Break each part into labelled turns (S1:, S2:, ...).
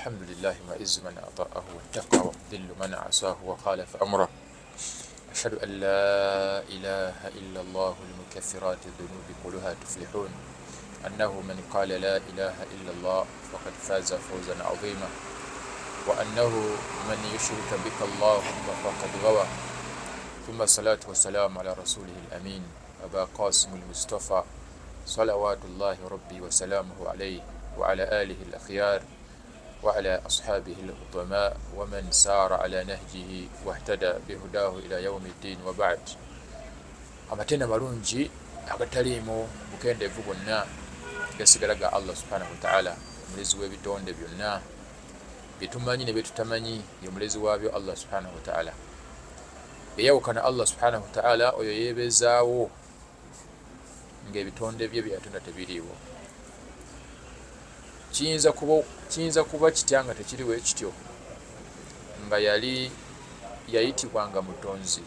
S1: الحمد لله معز من أعطاه واتقى ومذل من عصاه وخالف أمره. أشهد أن لا إله إلا الله المكفرات الذنوب كلها تفلحون، أنه من قال لا إله إلا الله فقد فاز فوزا عظيما، وأنه من يشرك بك اللهم فقد غوى. ثم الصلاة والسلام على رسوله الأمين أبا قاسم المصطفى صلوات الله ربي وسلامه عليه وعلى آله الأخيار وعلى أصحابه العظماء ومن سار على نهجه واهتدى بهداه إلى يوم الدين. وبعد. amatenda malungi agataliimu bukendeevu bwonna gasigalaga Allah subhanahu wa ta'ala, omulezi w'ebitonde byonna byetumanyi ne byetutamanyi, ye mulezi waabyo Allah subhanahu wa ta'ala. Eyawukana Allah subhanahu wa ta'ala oyo yeebezaawo ng'ebitonde bye byatonda tebiriiwo. Kiyinza kuba kitya nga tekiriwo ekityo, nga yayitibwanga mutonzi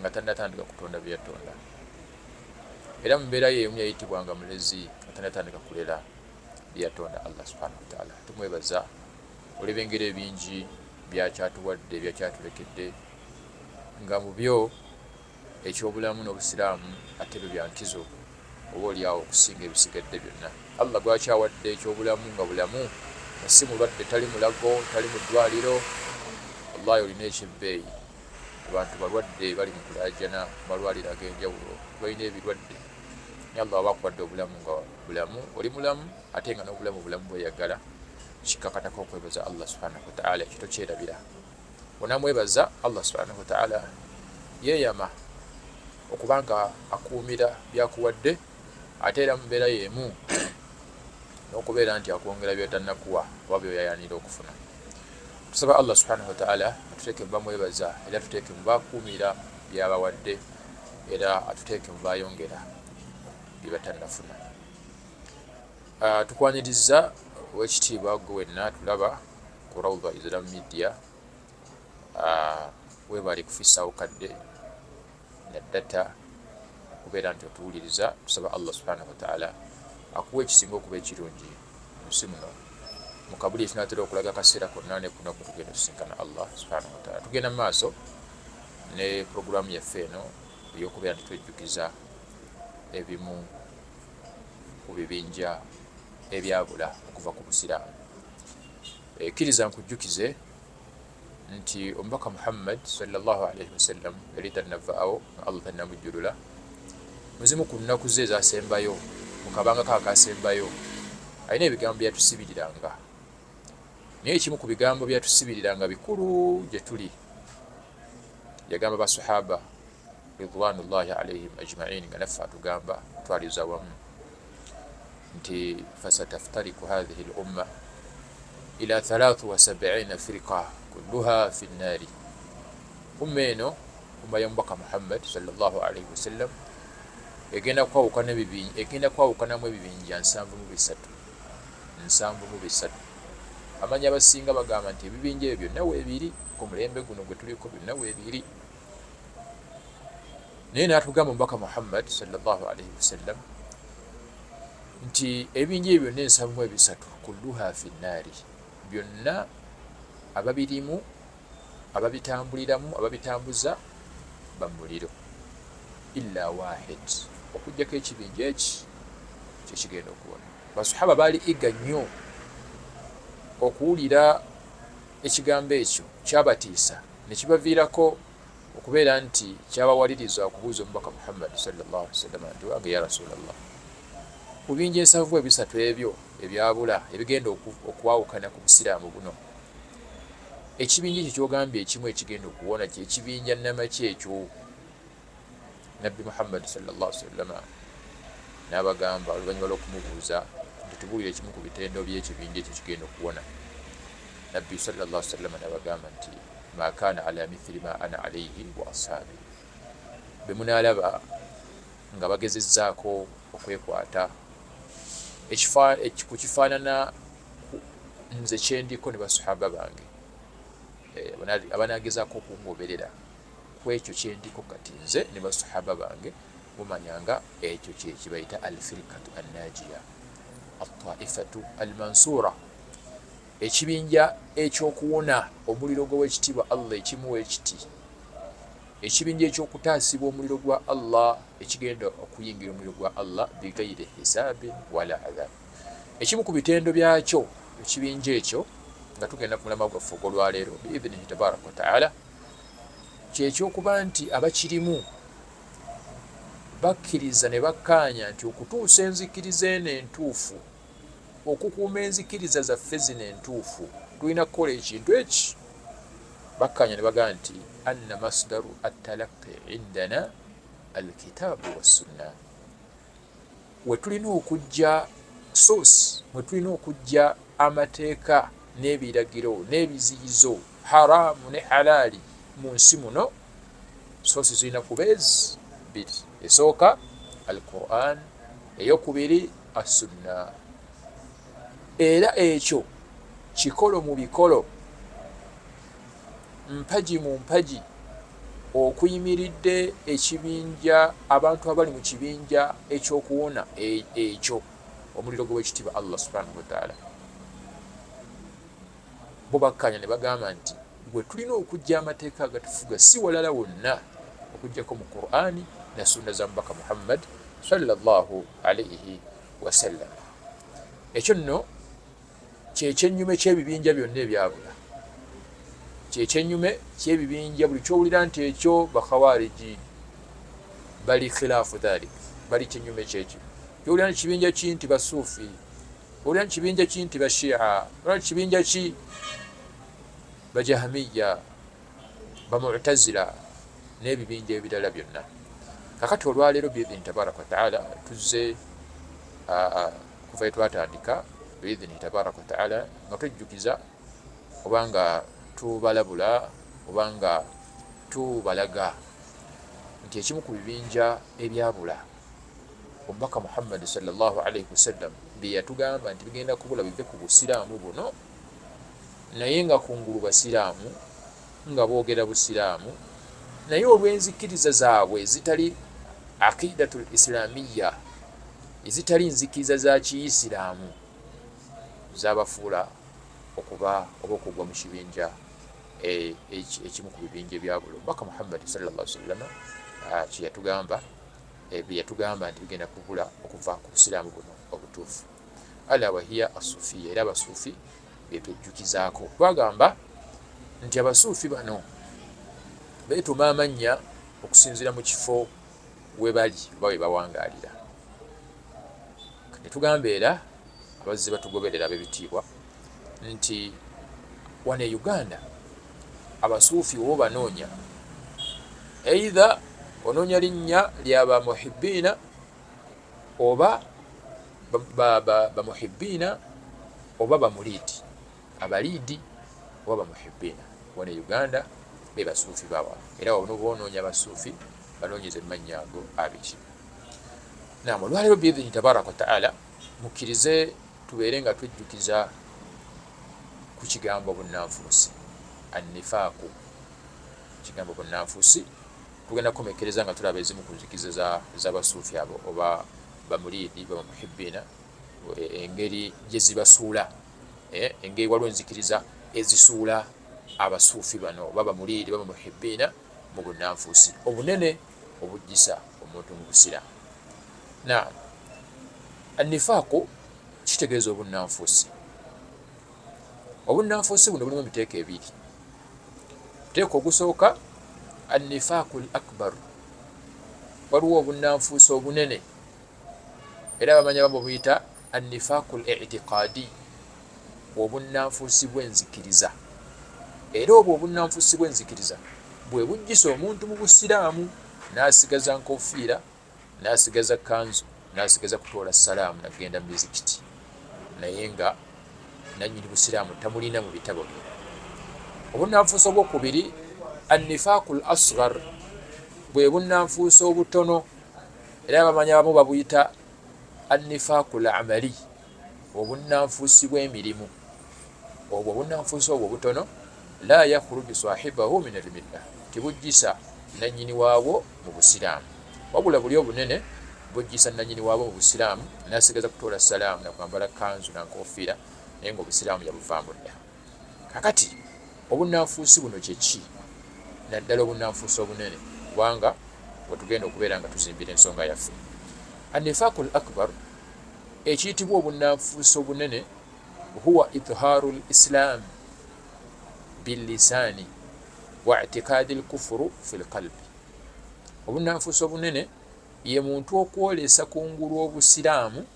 S1: nga tannatandika kutonda byatonda, era mu mbeera yeemu yayitibwanga mulezi nga tannatandika kulera byatonda Allah subhanahu wa ta'ala. Tumwebaza olw'ebengeri ebingi byakyatuwadde, byakyatulekedde, nga mu byo ekyobulamu n'obusiraamu ate byo bya nkizo oba oliawo okusinga ebisigadde byonna. Allah gwakyawadde ekyobulamu nga bulamu, nga si mulwadde, tali mulago, tali mu ddwaliro. Wallahi olina ekyebbeeyi. Abantu balwadde bali mu kulaajana malwaliro ag'enjawulo, balina ebirwadde. Naye Allah aba akuwadde obulamu nga bulamu, oli mulamu ate nga n'obulamu bweyagala. Kikakatako okwebaza Allah subhanahu wa ta'ala, ekyo tokyerabira. Onamwebaza Allah subhanahu wa ta'ala yeeyama okubanga akuumira byakuwadde, ate era mu mbeera yeemu n'okubeera nti akwongera byotannakuwa oba byoyayanira okufuna. Tusaba Allah subhanahu wa ta'ala atuteeke mu bamwebaza, era atuteeke mu bakuumira byabawadde, era atuteeke mu bayongera byebatannafuna. Tukwaniriza ow'ekitiibwa gwe wenna tulaba ku Rawda Islam Media, weebale kufisaawo kadde naddata kubeera nti otuwuliriza. Tusaba Allah subhanahu wa ta'ala akuwa ekisinga okuba ekirungi munsi muno, mu kabuli ekinatera okulaga akaseera konna ne kunaku tugenda tusinkana Allah subhanahu wa ta'ala. Tugenda mu maaso ne puroguramu yaffe eno ey'okubeera nti twejjukiza ebimu ku bibinja ebyabula okuva ku busiraamu. Ekkiriza nkujjukize nti omubaka Muhammad sallallahu alaihi wasallam yali tannavaawo nga Allah tannamujjulula. Muzimu ku nnaku ze ezaasembayo, mu kabanga kaakasembayo, alina ebigambo byatusibiriranga, naye ekimu ku bigambo byatusibiriranga bikulu gye tuli. Yagamba basahaba ridwanullahi alaihim ajma'in, nga naffe atugamba twaliza wamu nti fasataftariku hadhihi al-umma ila 73 firqa kulluha fi nnaari. Umma eno, umma ya mubaka Muhammad sallallahu alaihi wasallam, egenda kwawukanamu ebibinja 73. Amanyi abasinga bagamba nti ebibinja ebyo byonna weebiri, ku mulembe guno gwe tuliko byonna weebiri. Naye n'atugamba mubaka Muhammad sallallahu alaihi wasallam nti ebibinja ebyo byonna 73 kulluha fi nnaari, byonna ababirimu, ababitambuliramu, ababitambuza bamuliro, illa wahid, okujjako ekibinja eki kyekigenda okuwona. Basahaba baali iga nnyo okuwulira ekigambo ekyo, kyabatiisa ne kibaviirako okubeera nti kyabawaliriza okubuuza omubaka Muhammad sallallahu alaihi wasallam nti wange ya Rasulallah, ku binja 73 ebyo ebyabula ebigenda okwawukana ku busiraamu buno, ekibinja ekyo kyogambye ekimu ekigenda okuwona kyekibinja namaki ekyo? Nabbi Muhammad sallallahu alaihi wasallam n'abagamba oluvannyuma lw'okumubuuza nti tubuulire ekimu ku bitendo by'ekibinja ekyo kigenda okuwona. Nabbi sallallahu alaihi wasallam n'abagamba nti ma kaana ala mithli ma ana alaihi wa ashaabi, be munaalaba nga bagezezzaako okwekwata ku kifaanana nze kyendiko ne basahaba bange, abanaagezaako okungoberera ku ekyo kyendiko kati nze ne basahaba bange, mumanyanga ekyo kyekibayita alfirikatu annajiya, at-taifatu almansura, ekibinja ekyokuwona omuliro gw'ekitiibwa Allah ekimuwa ekiti, ekibinja ekyokutaasibwa omuliro gwa Allah ekigenda okuyingira omuliro gwa Allah bigayiri hisaabin wala adhab. Ekimu ku bitendo byakyo ekibinja ekyo nga tugenda ku mulama gwaffe ogw'olwaleero biidhnihi tabaraka wataala kyekyokuba nti abakirimu bakkiriza ne bakkaanya nti okutuusa enzikiriza eno entuufu, okukuuma enzikiriza zaffe zino entuufu, tulina kukola ekintu eki. Bakkaanya ne bagamba nti anna masdaru attalaqi indana alkitaabu wassunna, we tulina okujja source, we tulina okujja amateeka n'ebiragiro n'ebiziyizo haraamu ne halaali mu nsi muno, source zirina kuba ezi bbiri. Esooka alquran, eyokubiri assunna. Era ekyo kikolo mu bikolo, mpagi mu mpagi, okuyimiridde ekibinja, abantu abali mu kibinja ekyokuwona ekyo omuliro gw'ekitiibwa Allah subhanahu wataala, bo bakkaanya ne bagamba nti bwe tulina okujja amateeka agatufuga si walala wonna okujjako mu Qur'ani na sunna za mubaka Muhammad sallallahu alayhi wasallam. Ekyo nno kyekyennyume ky'ebibinja byonna ebyabula, kyekyennyume ky'ebibinja. Buli kyowulira nti ekyo bakhawariji bali khilaafu dhalik, bali kyennyume kyekyo. Kyowulira nti kibinja ki nti basuufi, owulira nti kibinja ki nti bashia, owulira nti kibinja ki bajahamiya, bamu'tazila n'ebibinja ebirala byonna. Kakati olwaleero biidhini tabaraka wataala tuzze kuva twatandika biidhini tabaraka wataala nga tujjukiza obanga tubalabula obanga tubalaga nti ekimu ku bibinja ebyabula omubaka Muhammad sallallahu alayhi wasallam bye yatugamba nti bigenda kubula bive ku busiraamu buno, naye nga kungulu basiraamu nga boogera busiraamu, naye olw'enzikiriza zaabwe ezitali aqidatul islamiya, ezitali nzikiriza za kiyisiraamu, zabafuula okuba oba okugwa mu kibinja ekimu ku bibinja ebyabula. Omubaka Muhammad sallallahu alayhi wasallam kyeyatugamba bye yatugamba nti bigenda kubula okuva ku busiraamu buno obutuufu. Ala wahiya asufiya, era abasuufi betujjukizaako. Twagamba nti abasuufi bano beetuma amannya okusinziira mu kifo we bali oba we bawangaalira. Ne tugamba era abazze batugoberera ab'ebitiibwa nti wano e Uganda abasuufi oba banoonya, either onoonya linnya lyaba muhibbiina oba bamuhibbiina oba bamulidi, abalidi oba bamuhibbiina. Wano e Uganda be basuufi bawa, era wano boonoonya abasuufi banoonyeza emmanya ago abiki. Naam, olwaleero biidhini tabaraka wataala mukkirize tubeere nga twejjukiza ku kigambo bunnanfuusi, annifaaku, kigambo bunnanfuusi. Tugenda kukomekereza nga tulaba ezimu ku nzikiriza z'abasuufi abo oba bamulidi baba muhibbiina, engeri gye zibasuula, engeri waliwo enzikiriza ezisuula abasuufi bano baba mulidi baba muhibbiina mu bunnanfuusi obunene obujjisa omuntu mu busiraamu. Naam, annifaaku kitegeeza obunnanfuusi. Obunnanfuusi buno bulimu emiteeko ebiri. Omuteeko ogusooka annifaaku al akbar, waliwo obunnanfuusi obunene, era bamanya bamwe buyita annifaaku al i'tiqaadi, obunnanfuusi bw'enzikiriza. Era obwo obunnanfuusi bw'enzikiriza bwe bujjisa omuntu mu busiraamu n'asigaza nkofiira, n'asigaza kanzu, n'asigaza kutwala salaamu nagenda mu mizikiti, naye nga nannyini busiraamu tamulina mu bitabo bye. Obunnanfuusi obwokubiri annifaaku al asghar, bwe bunnanfuusi obutono, era bamanya abamu babuyita annifaaku al amali, obunnanfuusi bw'emirimu. Obwo obunnanfuusi obwo obutono la yakhruju sahibahu min al-millah, tibujjisa nannyini waabwo mu busiraamu, wabula buli obunene bujjisa nannyini waabwo mu busiraamu, n'asigaza kutoola salaamu nakwambala kanzu na nkofiira, naye ng'obusiraamu yabuvaamu dda. Kakati obunnanfuusi buno kyeki? Naddala obunnanfuusi obunene, kubanga wetugenda okubeera nga tuzimbira ensonga yaffe. An-nifaaqul akbar, ekiyitibwa obunnanfuusi obunene, huwa idhaaru l-islam billisaani wa i'tiqaadi l-kufru fi l-qalbi. Obunnanfuusi obunene ye muntu okwolesa kungulu obusiraamu.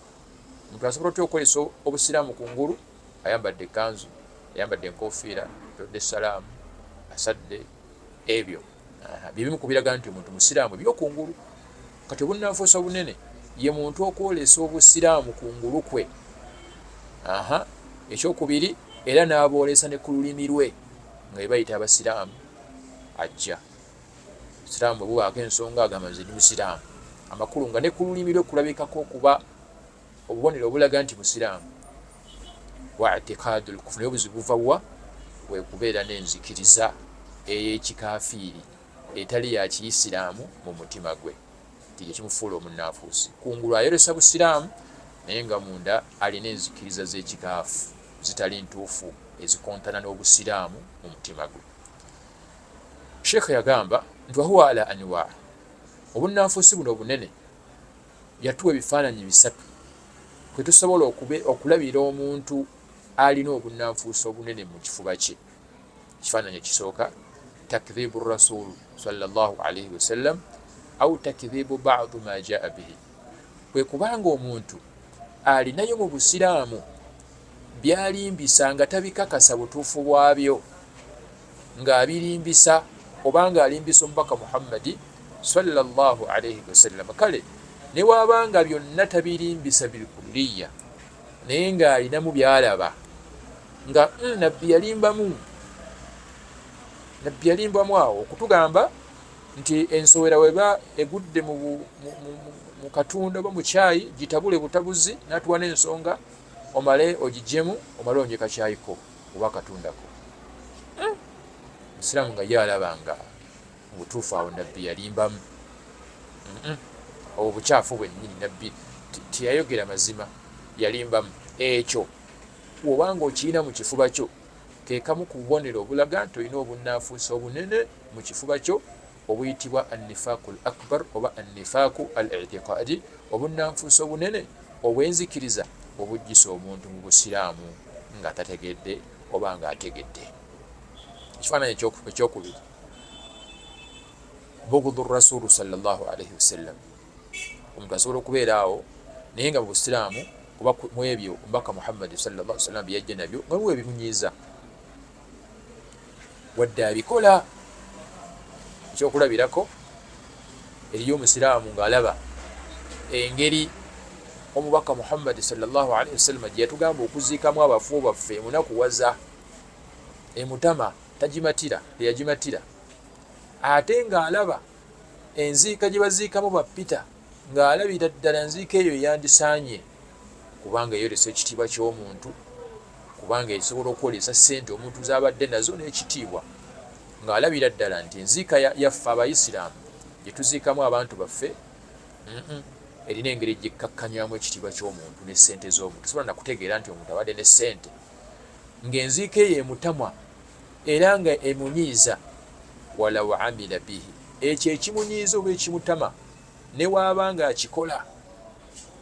S1: Omuntu asobola otya okwolesa obusiraamu kungulu? Ayambadde ekkanzu, ayambadde enkofiira, atodde essalaamu, asadde, ebyo bibimu ku biraga nti omuntu musiraamu ebyokungulu. Kati obunnanfuusi obunene ye muntu okwolesa obusiraamu kungulu kwe. Ekyokubiri, era n'aboolesa ne ku lulimi lwe nga bwe bayita abasiraamu ajja. Obusiraamu bwe bubaako ensonga agamba nze ndi musiraamu, amakulu nga ne ku lulimi lwe kulabikako okuba obubonero obulaga nti musiraamu. Wa i'tiqaadu l-kufr, naye obuzibu buva wa? Bwe kubeera n'enzikiriza ey'ekikaafiiri etali ya kiyisiraamu mu mutima gwe, kye kimufuula omunnanfuusi. Kungulu ayolesa busiraamu naye nga munda alina enzikiriza z'ekikaafu zitali ntuufu ezikontana n'obusiraamu mu mutima gwe. Sheekh yagamba nti wahuwa ala anwa, obunnanfuusi buno obunene yatuwa ebifaananyi bisatu kwe tusobola okulabira omuntu alina obunnanfuusi obunene mu kifuba kye. Ekifaananyi ekisooka, takdhibu rasul sallallahu alaihi wasallam au takdhibu ba'du ma jaa bihi, bwe kubanga omuntu alinayo mu busiraamu byalimbisa nga tabikakasa butuufu bwabyo, ng'abirimbisa obanga alimbisa omubaka Muhammadi sallallahu alaihi wasallam, kale ne waabanga byonna tabirimbisa bilkulliya naye ng'alinamu byalaba nga nabbi yalimbamu awo, okutugamba nti ensowera weba egudde mu katunda oba mu kyayi gitabule butabuzi n'atuwa n'ensonga omale ogijjemu omale onye kakyayiko oba katundako. Musiraamu nga yalabanga mu butuufu awo nabbi yalimbamu. Obwo bukyafu bwennyini, nabbi teyayogera mazima, yalimbamu. Ekyo bw'obanga okirina mu kifuba kyo, ke kamu ku bubonero obulaga nti olina obunnanfuusi obunene mu kifuba kyo obuyitibwa an-nifaaqul akbar oba an-nifaaqu al-i'tiqaadi, obunnanfuusi obunene obwenzikiriza obujjisa omuntu mu busiraamu nga tategedde oba nga ategedde. Ekifaananyi ekyokubiri, bughdu rasulu sallallahu alaihi wasallam, omuntu asobola okubeera awo naye nga mu busiraamu oba mu ebyo omubaka Muhammad sallallahu alaihi wasallam byajja nabyo nga biwe bimunyiiza wadde abikola. Ekyokulabirako, eriyo omusiraamu ng'alaba engeri omubaka Muhammad sallallahu alaihi wasallam gye yatugamba okuziikamu abafu baffe emunakuwaza, emutama tagimatira, teyagimatira, ate ng'alaba enziika gye baziikamu bapita ng'alabira ddala nziika eyo yandisaanye, kubanga eyolesa ekitiibwa ky'omuntu, kubanga esobola okwolesa ssente omuntu z'abadde nazo n'ekitiibwa, ng'alabira ddala nti enziika yaffe abayisiraamu gye tuziikamu abantu baffe erina engeri gye kkakkanyamu ekitiibwa ky'omuntu ne ssente z'omuntu. Sobola nakutegeera nti omuntu abadde ne ssente ng'enziika eyo emutamwa era nga emunyiiza, walaw amila bihi, ekyo ekimunyiiza oba ekimutama ne waaba nga akikola,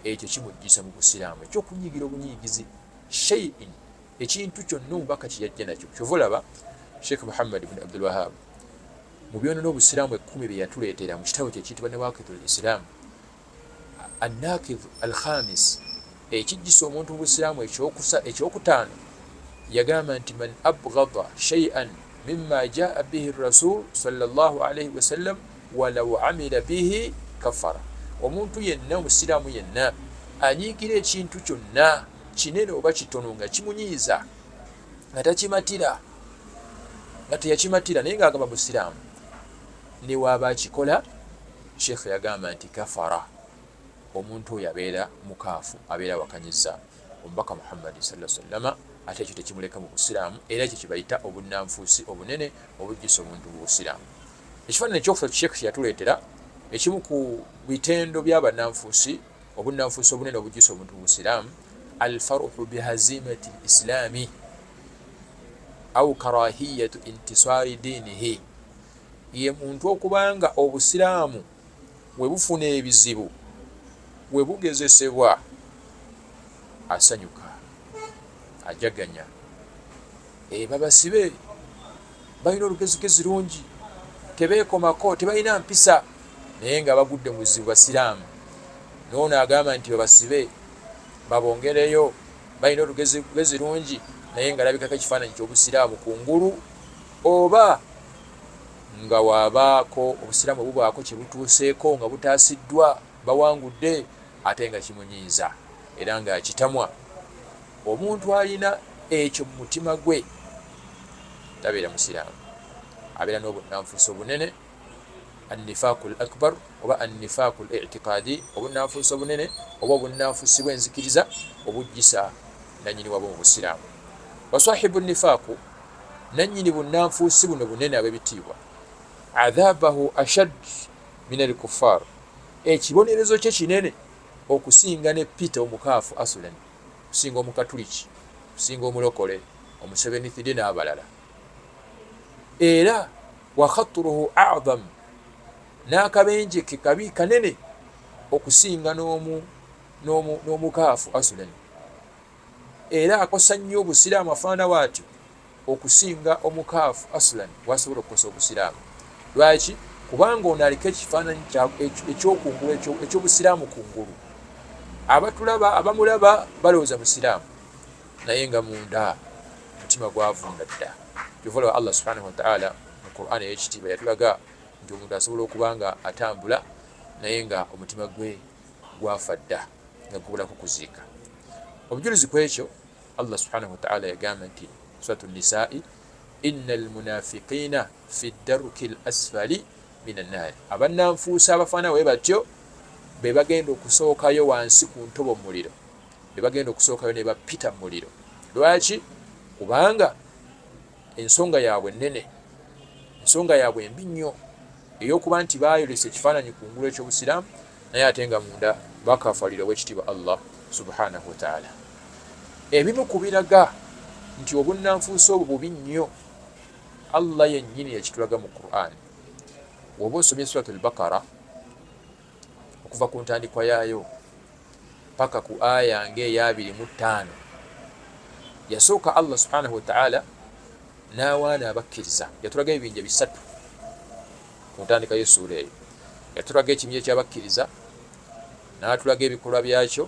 S1: ekyo kimujjisa mu busiraamu. Ekyokunyiigira obunyiigizi, shay'in, ekintu kyonna omubaka kye yajja nakyo. Kyova olaba Sheikh Muhammad ibn Abdul Wahhab mu byonoona obusiraamu 10 bye yatuleetera mu kitabo kye kiyitibwa Nawaqidul Islam, an-naqidh al-khamis, ekijjisa omuntu mu busiraamu ekyokutaano, yagamba nti man abghada shay'an mimma jaa bihi rasul sallallahu alaihi wasallam walaw amila bihi kafara. Omuntu yenna, omusiraamu yenna anyiigira ekintu kyonna kinene oba kitono nga kimunyiiza nga takimatira, nga teyakimatira naye ng'agamba busiraamu, ne waaba akikola, Sheikh yagamba nti kafara, omuntu oyo abeera mukaafu, abeera wakanyiza omubaka Muhammad sallallahu alaihi wasallam, ate ekyo tekimuleka mu busiraamu, era ekyo kye bayita obunnanfuusi obunene obujjisa omuntu mu busiraamu. Ekifaananyi ekyokusatu Sheikh kye yatuleetera, ekimu ku bitendo by'abannanfuusi, obunnanfuusi obunene obujjisa omuntu mu busiraamu, alfaruhu bihazimati lislami au karahiyatu intisari dinihi, ye muntu okubanga obusiraamu we bufuna ebizibu, we bugezesebwa, asanyuka, ajaganya. Babasibe balina olugezigezi lungi, tebeekomako, tebalina mpisa, naye nga bagudde mu buzibu basiraamu. Noono agamba nti babasibe babongereyo, balina olugezigezi lungi, naye nga labikako ekifaananyi ky'obusiraamu kungulu, oba nga waabaako obusiraamu bubaako kye butuuseeko nga butaasiddwa, bawangudde, ate nga kimunyiiza era nga akitamwa. Omuntu alina ekyo mu mutima gwe tabeera musiraamu, abeera n'obunanfuusi obunene, annifaaku al akbar oba annifaaku al i'tiqaadi, obunanfuusi obunene oba obunanfuusi bw'enzikiriza obujjisa nannyini wabwe mu busiraamu. Wasahibu nifaaku, nannyini bunanfuusi buno bunene ab'ebitiibwa, adhaabahu ashad min al kuffar, ekibonerezo kye kinene okusinga ne Peter omukaafu asulan, okusinga omukatuliki, okusinga omulokole, omusebenithide n'abalala. Era wa khaturuhu a'zam, n'akabenje ke kabi kanene okusinga n'omukaafu asulan. Era akosa nnyo obusiraamu afaana bw'atyo okusinga omukaafu asulan wasobola okukosa obusiraamu. Lwaki? Kubanga ono aliko ekifaananyi ekyokungulu eky'obusiraamu kungulu. Abamulaba balowooza musiraamu, naye nga munda mutima gwavunda dda. Kyova Allah subhanahu wa ta'ala mu Qur'an ey'ekitiibwa yatulaga nti omuntu asobola okuba nga atambula naye nga omutima gwe gwafa dda, nga gubulako kuziika. Obujulizi ku ekyo Allah subhanahu wa ta'ala yagamba nti suratu Nisaa'i, innal munafiqiina fi ddarki al asfali min annaari, abannanfuusa abafaana bwe batyo be bagenda okusookayo wansi ku ntobo mu muliro, be bagenda okusookayo ne bapita mu muliro. Lwaki? Kubanga ensonga yaabwe nnene, ensonga yaabwe mbi nnyo ey'okuba nti baayolesa ekifaananyi kungulu eky'obusiraamu, naye ate nga munda bakafalira ow'ekitiibwa Allah subhanahu wa ta'ala. Ebimu ku biraga nti obunnanfuusi obwo bubi nnyo, Allah yennyini yakitulaga mu Qur'an. Woba osomye suratu al-Baqara okuva ku ntandikwa yaayo paka ku aya ng'eya25, yasooka Allah subhanahu wa ta'ala n'awaana abakkiriza. Yatulaga ebibinja bisatu ku ntandika y'essuula eyo. Yatulaga ekibinja ky'abakkiriza, n'atulaga ebikolwa byakyo,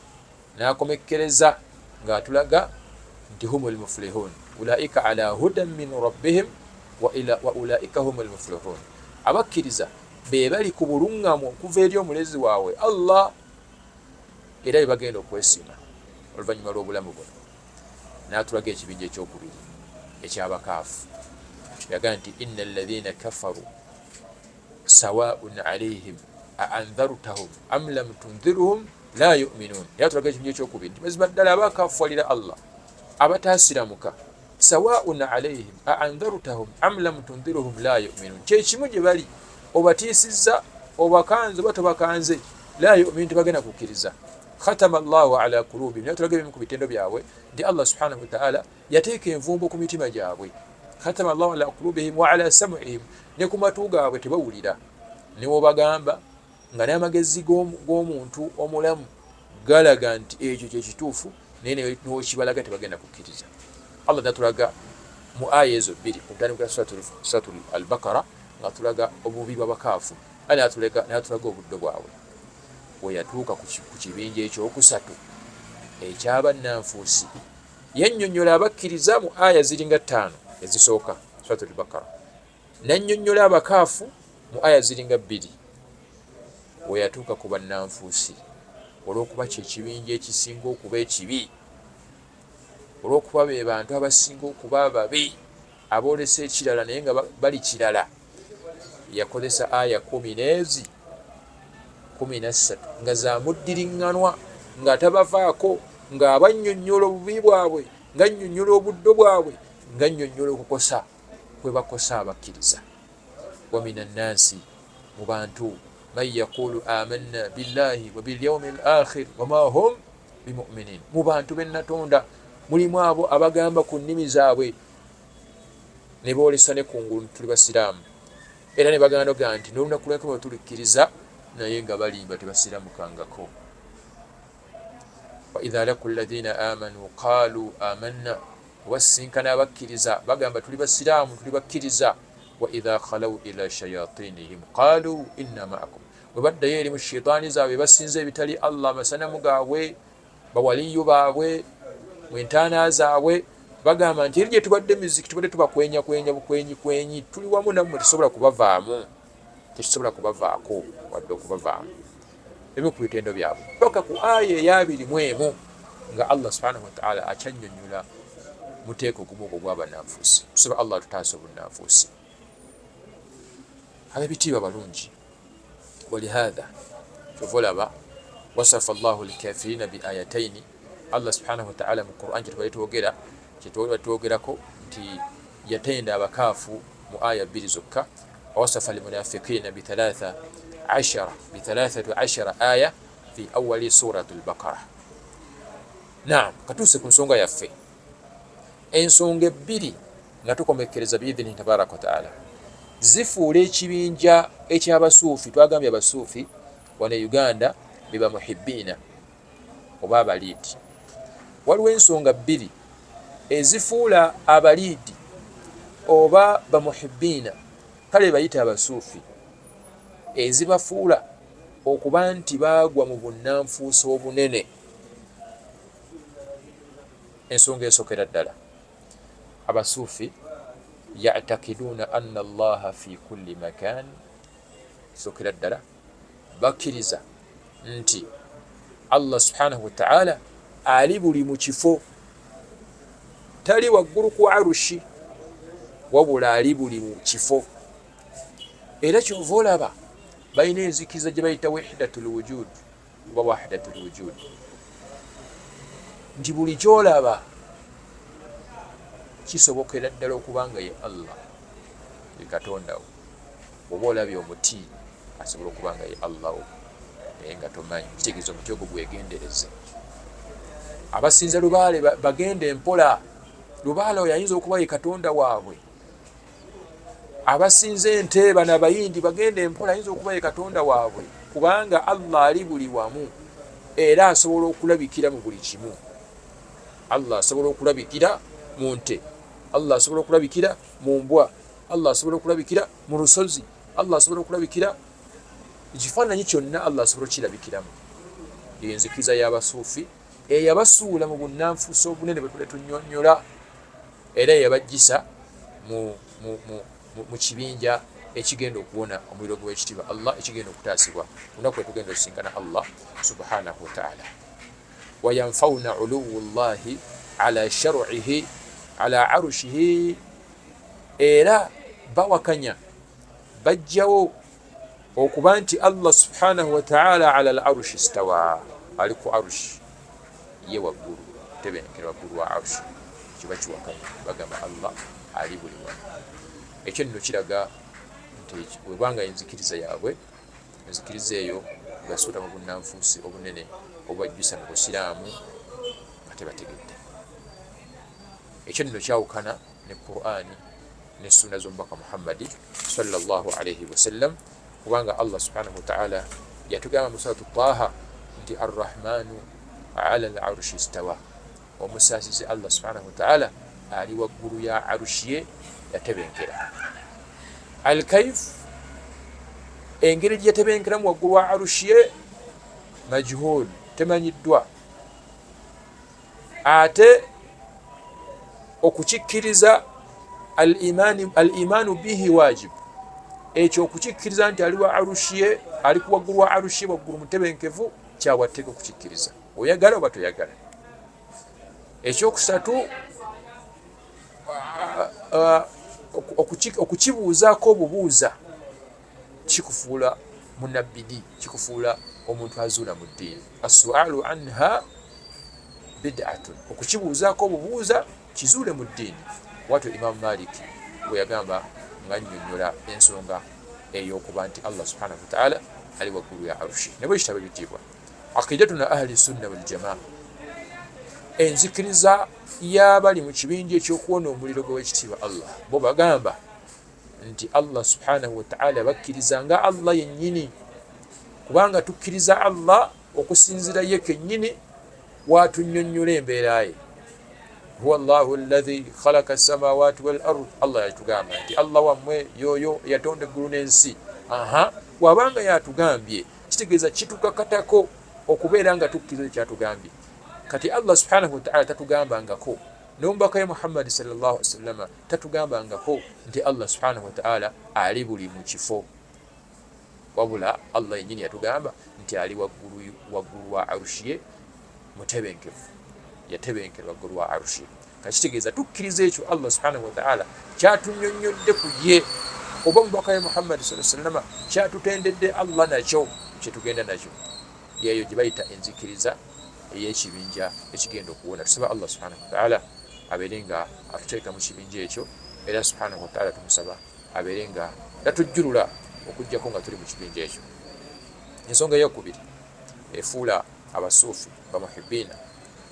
S1: n'akomekkereza ng'atulaga nti humul muflihun, ulaika ala hudan min rabbihim wa ulaika humul muflihun. Abakkiriza be bali ku buluŋŋamu okuva eri omulezi waabwe Allah, era be bagenda okwesiima oluvannyuma lw'obulamu buno. N'atulaga ekibinja ekyokubiri eky'abakaafu, yagaa nti inna alladhina kafaru sawaa'un alayhim a'andhartahum am lam tunzirhum la yu'minun. Era tulaga ekibinja ekyokubiri nti mazima ddala abakaafu walira Allah, abataasiramuka, sawaa'un alayhim a'andhartahum am lam tunzirhum la yu'minun, kyekimu gye bali, obatiisizza obakanze oba tobakanze, la yu'minun, tebagenda kukkiriza. Khatama Allahu ala kulubihim, naye tulaga ebimu ku bitendo byabwe nti Allah subhanahu wa ta'ala yateeka envumbo ku mitima gyabwe. Khatama Allahu ala kulubihim wa ala sam'ihim, ne ku matu gaabwe tebawulira. Ne wobagamba nga n'amagezi g'omuntu omulamu galaga nti ekyo kyekituufu, naye n'okibalaga tebagenda kukkiriza. Allah natulaga mu aya ezo bbiri ku ntandikwa suratu al-Baqara nga tulaga obubi bw'abakaafu, n'atulaga obuddo bwabwe. We yatuuka ku kibinja ekyokusatu eky'abannanfuusi, yannyonnyola abakkiriza mu aya ziringa 5 ezisooka suratu al-Baqara, n'annyonnyola abakaafu mu aya ziringa 2. We yatuuka ku bannanfuusi, olw'okuba kyekibinja ekisinga okuba ekibi, olw'okuba be bantu abasinga okuba ababi, aboolesa ekirala naye nga bali kirala, yakozesa aya 13 nga za muddiriŋŋanwa, nga tabavaako, ng'abannyonnyola obubi bwabwe, ng'annyonnyola obuddo bwabwe, ng'annyonnyola okukosa kwe bakosa abakkiriza. Wa mina nnansi, mu bantu, man yaqulu amanna billahi wa bil yawmi al akhir wa ma hum bimuminin, mu bantu bennatonda mulimu abo abagamba ku nnimi zaabwe ne boolesa ne kungulu tuli basiraamu, era ne bagamba nti n'olunaku lw'enkomerero tulikkiriza, naye nga balimba tebasiramukangako. wa idha laku alladhina amanu qalu amanna, wasinkana abakkiriza bagamba tuli basiraamu tuli bakkiriza. wa idha khalaw ila shayatinihim qalu inna ma'akum, bwe baddayo eri mu shaytaani zaabwe basinza ebitali Allah, amasanamu gaabwe, bawaliyu baabwe, mu entaana zaabwe, bagamba nti eri gye tubadde miziki tubadde tubakwenya bukwenyi tuli wamu nammwe, tetusobola kubavaamu, tetusobola kubavaako wadde okubavaamu. Ebimu ku bitendo byabwe paka ku aya eya 21 nga Allah subhanahu wa ta'ala akyannyonnyola muteeko gumu ogwo gw'abannanfuusi. Tusaba Allah tutaase obunnanfuusi. Ab'ebitiibwa balungi, walihadha kyova olaba wasafa Allahu alkafirina bi ayataini. Allah subhanahu wa ta'ala mu Qur'an kyetwali twogerako nti yatenda abakaafu mu aya 2 zokka. wasafa almunafiqina bi 13 aya fi awali surati al-Baqara. Naam, katuuse ku nsonga yaffe, ensonga ebbiri nga tukomekkereza biidhini tabaraka wa ta'ala zifuula ekibinja eky'abasuufi. Twagambye abasuufi wano e Uganda biba muhibbiina oba abaliidi. Waliwo ensonga bbiri ezifuula abaliidi oba bamuhibbiina, kale bayita abasuufi, ezibafuula okuba nti baagwa mu bunnanfuusi obunene. Ensonga esokera ddala, abasuufi ya'takiduuna anna Allaha fi kulli makan. Esokera ddala bakkiriza nti Allah subhanahu wa ta'ala ali buli mu kifo, tali waggulu ku arushi, wabula ali buli mu kifo. Era kyova olaba balina enzikiriza gye bayita wahdatul wujud oba wahdatul wujud, nti buli kyolaba kisobokera ddala okuba nga ye Allah, ye Katondawo. Oba olabye omuti asobola okuba nga ye Allah naye nga tomanyi, kitegeeza omuti ogwo gwegendereze. Abasinza lubaale bagende mpola, lubaale oyo ayinza okuba ye Katonda waabwe. Abasinza ente bano abayindi bagende empola, ayinza okuba ye Katonda waabwe, kubanga Allah ali buli wamu era asobola okulabikira mu buli kimu. Allah asobola okulabikira mu nte, Allah asobola okulabikira mu mbwa, Allah asobola okulabikira mu lusozi, Allah asobola okulabikira ekifaananyi kyonna, Allah asobola okirabikiramu. Enzikiriza y'abasuufi eyabasuula mu bunnanfuusi obunene bwe tunnyonnyola, era yabajjisa mu kibinja ekigenda okuwona omuliro gw'ekitiibwa Allah, ekigenda okutaasibwa lunaku lwe tugenda okusinkana Allah subhanahu wa ta'ala. wayanfauna uluwu llahi ala shar'ihi ala arushihi, era bawakanya bajjawo okuba nti Allah subhanahu wa ta'ala ala al-arushi istawa, ali ku arushi ye waggulu, tebenkera waggulu wa arushi. Kiba kiwakanya, bagamba Allah ali buli wamu. Ekyo nno kiraga nti webanga enzikiriza yaabwe, enzikiriza eyo basuula mu bunnanfuusi obunene obwajjusa mu busiraamu nga tebategedde. Ekyo nno kyawukana ne Qur'ani ne sunna z'omubaka Muhammadi sallallahu alayhi wasallam, kubanga Allah subhanahu wa ta'ala yatugamba mu suratu Taha nti arrahmanu ala al-arshi istawa, omusaasizi Allah subhanahu wa ta'ala ali waggulu ya arushi ye yatebenkera. Al-kayf, engeri gye yatebenkeramu waggulu wa arushi ye majhul, temanyiddwa. Ate okukikkiriza al-imaanu bihi wajib, ekyo okukikkiriza nti ali wa arushi ye, ali ku waggulu wa arushi ye waggulu mutebenkevu, kyawateka okukikkiriza, oyagala oba toyagala. Ekyokusatu okukibuuzaako obubuuza kikufuula munabbidi, kikufuula omuntu azuula mu ddiini. As-su'alu anha bid'atun, okukibuuzaako obubuuza kizuule mu ddiini. Watyo Imam Malik bwe yagamba nga annyonnyola ensonga ey'okuba nti Allah subhanahu wa ta'ala ali waggulu ya arushi. Ne bwe kitabo ebitiibwa aqidatuna ahli sunna wal jamaa, enzikiriza y'abali mu kibinja ekyokuwona omuliro gw'ekitiibwa Allah bo bagamba nti Allah subhanahu wa ta'ala bakkiriza nga Allah yennyini, kubanga tukkiriza Allah okusinzira ye kennyini watunnyonnyola embeera ye. huwa Allahu alladhi khalaqa as-samawati wal ard, Allah yatugamba nti Allah wammwe yoyo yatonda eggulu n'ensi. Bw'abanga yatugambye kitegeeza kitukakatako okubeera nga tukkiriza kyatugambye. Kati Allah subhanahu wa ta'ala tatugambangako, n'omubaka ya Muhammad sallallahu alaihi wasallam tatugambangako nti Allah subhanahu wa ta'ala ali buli mu kifo, wabula Allah yennyini yatugamba nti ali waggulu wa arushi ye mutebenkevu, yatebenkera waggulu wa arushi. Kakitegeeza tukkiriza ekyo Allah subhanahu wa ta'ala kyatunnyonnyodde ku ye oba omubaka ya Muhammad sallallahu alaihi wasallam kyatutendedde Allah nakyo kyetugenda nakyo, yeeyo gye bayita enzikiriza ey'ekibinja ekigenda okuwona. Tusaba Allah subhanahu wa ta'ala abeere nga atuteeka mu kibinja ekyo, era subhanahu wa ta'ala tumusaba abeere nga tatujjulula okujjako nga tuli mu kibinja ekyo. Ensonga eyokubiri efuula abasuufi bamuhibbiina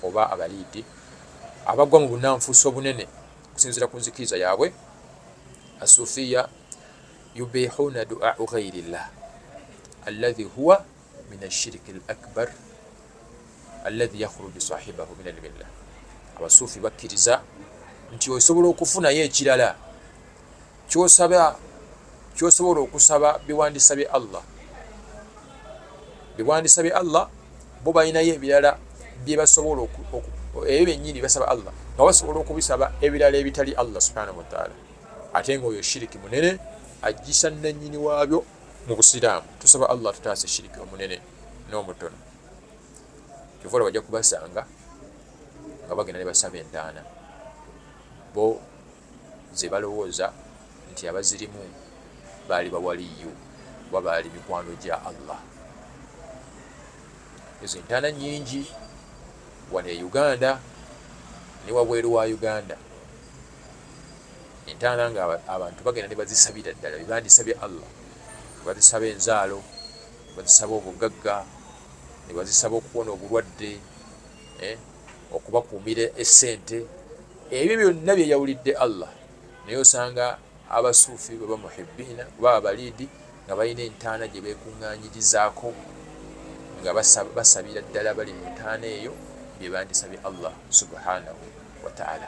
S1: oba abaliidi abagwa mu bunnanfuusi obunene okusinziira ku nzikiriza yaabwe. Asuufiya yubihuuna du'aa ghayri llah alladhi huwa min ashirki al-akbar alladhi yakhruju sahibahu min al-millah. Abasuufi bakkiriza nti osobola okufunayo ekirala kyosobola okusaba biwandisabye Allah. Biwandisabye Allah bo balinayo ebirala bye basobola ebyo bennyini basaba Allah nga basobola okubisaba ebirala ebitali Allah subhanahu wa ta'ala. Ate ng'oyo shiriki munene ajjisa nannyini waabyo mu busiraamu. Tusaba Allah tutaase shiriki omunene n'omutono. Kyova bajja kubasanga nga bagenda ne basaba entaana, bo ze balowooza nti abazirimu baali bawaliyu oba baali mikwano gya Allah. Ezo entaana nnyingi wano e Uganda ne wabweru wa Uganda. Entaana nga abantu bagenda ne bazisabira ddala bibandisabye Allah, ne bazisaba enzaalo, ne bazisaba obugagga, ne bazisaba okuwona obulwadde, okubakuumira essente. Ebyo byonna byeyawulidde Allah. Naye osanga abasuufi baba muhibbiina oba abaliidi nga balina entaana gye beekuŋŋaanyirizaako nga basabira ddala bali mu ntaana eyo bye bandisabye Allah subhanahu wa ta'ala.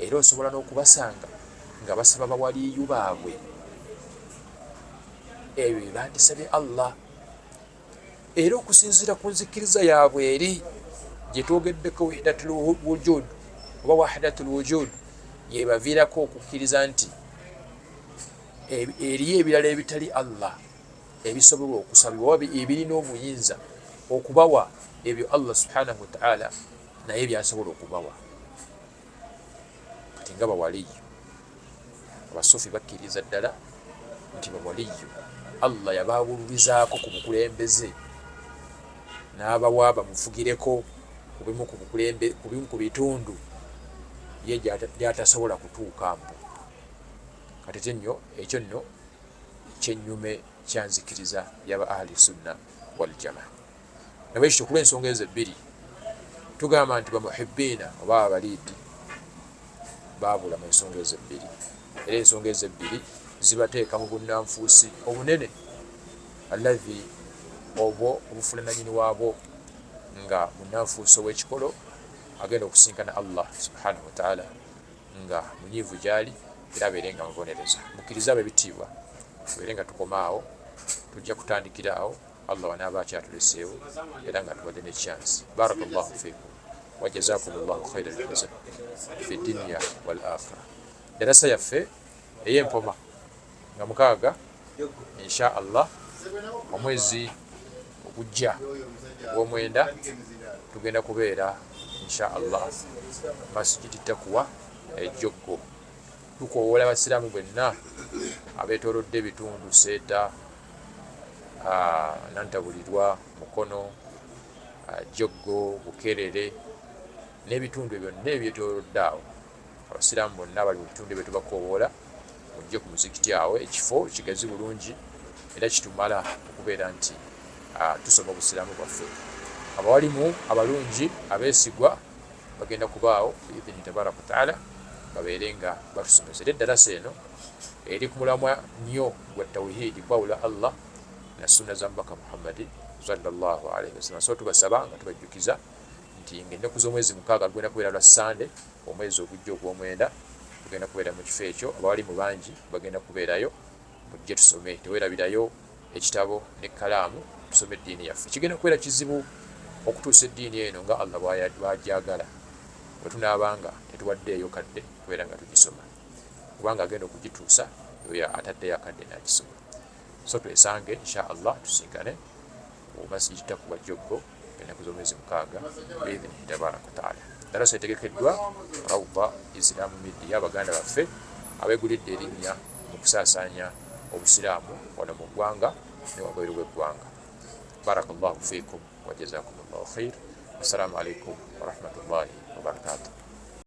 S1: Era osobola n'okubasanga nga basaba bawaliyu baabwe ebyo bye bandisabye Allah. Era okusinziira ku nzikiriza yaabwe eri gye twogeddeko wahdatul wujud oba wahdatul wujud, yebaviirako okukkiriza nti eriyo ebirala ebitali Allah ebisobola okusabibwa oba ebirina obuyinza okubawa ebyo Allah subhanahu wa ta'ala naye byasobola okubawa. Kati nga bawaliyu, abasuufi bakkiriza ddala nti bawaliyu Allah yabaawululizaako ku bukulembeze n'abawa bamufugireko ku bimu ku bitundu ye gy'atasobola kutuukamu. Kati ekyo nno kyennyume kyanzikiriza yaba ahli sunna wal jamaa. Nabekyo kulwa ensonga ezo ebbiri tugamba nti bamuhibbiina oba abaliidi baabula mu ensonga ezo ebbiri, era ensonga ezo ebbiri zibateeka mu bunnanfuusi obunene alladhi obwo obufulananyini waabwo nga munnanfuusi ow'ekikolo agenda okusinkana Allah subhanahu wa ta'ala nga munyiivu gyali, era abeere nga mubonereza. Mukkiriza ab'ebitiibwa tubeere nga tukomaawo, tujja kutandikira awo Allah wanaaba akyatuleseewo era nga tuwadde ne chance. Barakallahu fiikum wa jazakumullahu khairal jazaa fi dunya wal akhirah. Darasa yaffe ey'empoma nga 6 insha Allah omwezi ogujja ogw'omwenda tugenda kubeera insha Allah masjidi Taqwa ejjoggo. Tukoowola abasiraamu bwenna abeetoolodde ebitundu Seeta, Nantabulirwa, Mukono, Joggo, Bukerere n'ebitundu byonna ebyetoolodde awo. Abasiraamu bonna bali mu bitundu ebyo tubakoowoola mujje ku muzikiti awo, ekifo kigazi bulungi era kitumala okubeera nti tusoma obusiraamu bwaffe. Abawalimu abalungi abeesigwa bagenda kubaawo biidhini tabaraka wataala babeerenga batusomesa. Era eddarasa eno eri ku mulamwa nnyo gwa tawhidi, kwawula Allah na sunna za mubaka Muhammadi sallallahu alaihi wasallam. So tubasaba nga tubajjukiza nti ng'ennaku z'omwezi mukaaga gugenda kubeera lwa Sande, omwezi ogujja ogw'omwenda tugenda kubeera mu kifo ekyo. Abawali mu bangi bagenda kubeerayo, mujje tusome. Teweerabirayo ekitabo n'ekkalaamu, tusome eddiini yaffe. Kigenda kubeera kizibu okutuusa eddiini eno nga Allah bw'agyagala bwe tunaabanga tetuwaddeeyo kadde kubeera nga tugisoma, kubanga agenda okugituusa oyo ataddeyo akadde n'agisoma. So twesange insha Allah tusinkane mu masjidi Taqwa Jobbo ennaku z'omwezi mukaaga biidhnihi tabaraka wataala. Darasa etegekeddwa Rawda Islamic Media, Abaganda baffe abeegulidde erinnya mu kusaasaanya obusiraamu wano mu ggwanga ne wabweru w'eggwanga. Barakallahu fiikum wa jazakumullahu khair. Assalamu alaikum wa rahmatullahi wa barakatuh.